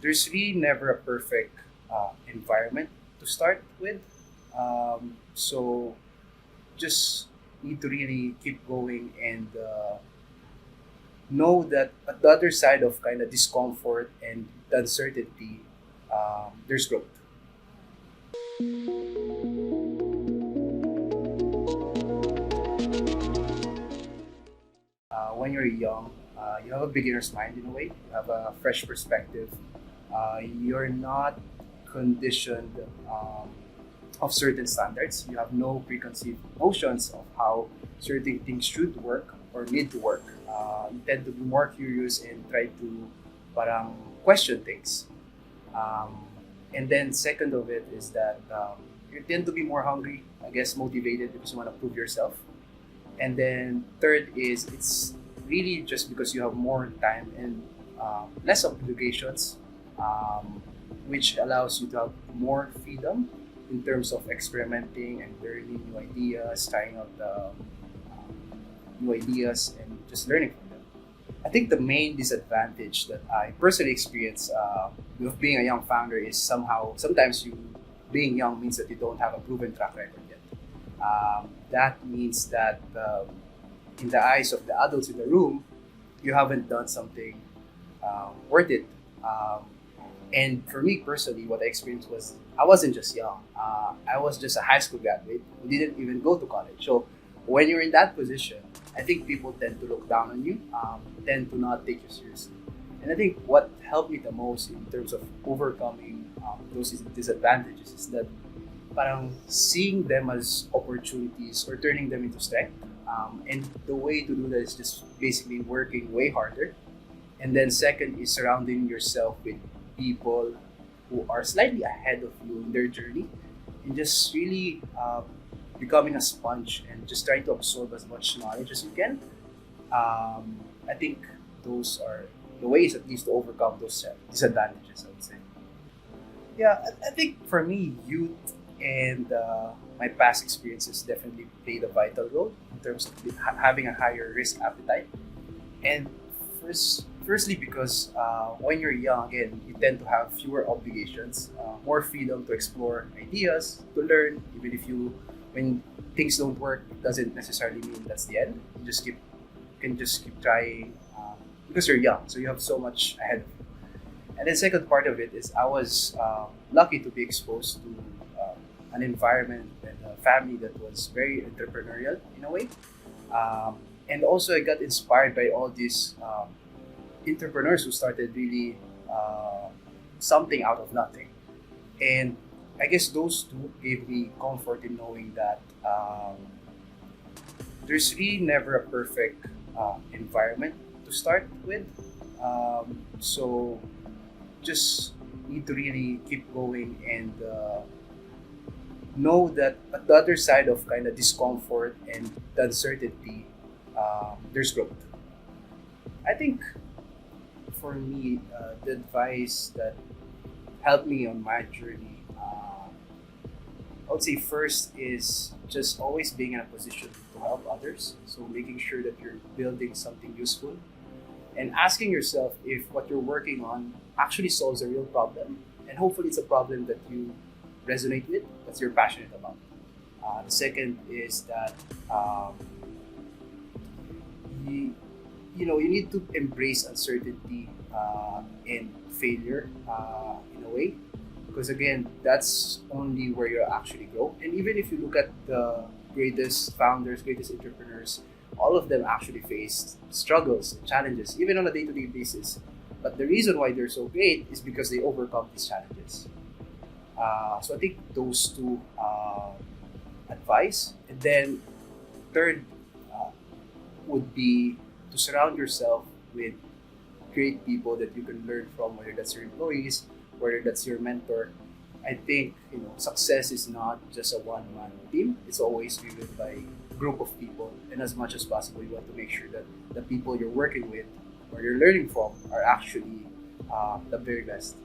there's really never a perfect environment to start with. So just need to really keep going and know that at the other side of kind of discomfort and the uncertainty, there's growth. When you're young, you have a beginner's mind in a way. You have a fresh perspective. You're not conditioned of certain standards. You have no preconceived notions of how certain things should work or need to work. You tend to be more curious and try to parang question things. Um, and then second of it is that you tend to be more hungry, I guess motivated because you want to prove yourself. And then third is it's really just because you have more time and less obligations, um, which allows you to have more freedom in terms of experimenting and learning new ideas, trying out new ideas, and just learning from them. I think the main disadvantage that I personally experience with being a young founder is somehow sometimes you being young means that you don't have a proven track record yet. That means that in the eyes of the adults in the room, you haven't done something worth it. And for me personally, what I experienced was I wasn't just young. I was just a high school graduate who didn't even go to college. So when you're in that position, I think people tend to look down on you, tend to not take you seriously. And I think what helped me the most in terms of overcoming those disadvantages is that parang seeing them as opportunities or turning them into strength. And the way to do that is just basically working way harder. And then second is surrounding yourself with people who are slightly ahead of you in their journey and just really becoming a sponge and just trying to absorb as much knowledge as you can. I think those are the ways at least to overcome those disadvantages, I would say. Yeah, I think for me, youth and my past experiences definitely played a vital role in terms of having a higher risk appetite. And firstly, because when you're young, again, you tend to have fewer obligations, more freedom to explore ideas, to learn, even if when things don't work, it doesn't necessarily mean that's the end. You can just keep trying because you're young, so you have so much ahead of you. And then second part of it is I was lucky to be exposed to an environment and a family that was very entrepreneurial in a way. And also I got inspired by all these entrepreneurs who started really something out of nothing. And I guess those two gave me comfort in knowing that there's really never a perfect environment to start with. So just need to really keep going and know that at the other side of kind of discomfort and the uncertainty, there's growth. I think for me, the advice that helped me on my journey, I would say first is just always being in a position to help others. So making sure that you're building something useful and asking yourself if what you're working on actually solves a real problem. And hopefully it's a problem that you resonate with, that you're passionate about. The second is that you, you need to embrace uncertainty and failure in a way because again that's only where you actually grow. And even if you look at the greatest founders, greatest entrepreneurs, all of them actually face struggles and challenges even on a day-to-day basis, but the reason why they're so great is because they overcome these challenges. So I think those two advice. And then third would be to surround yourself with great people that you can learn from, whether that's your employees, whether that's your mentor. I think success is not just a one-man team. It's always driven by a group of people, and as much as possible, you want to make sure that the people you're working with or you're learning from are actually the very best.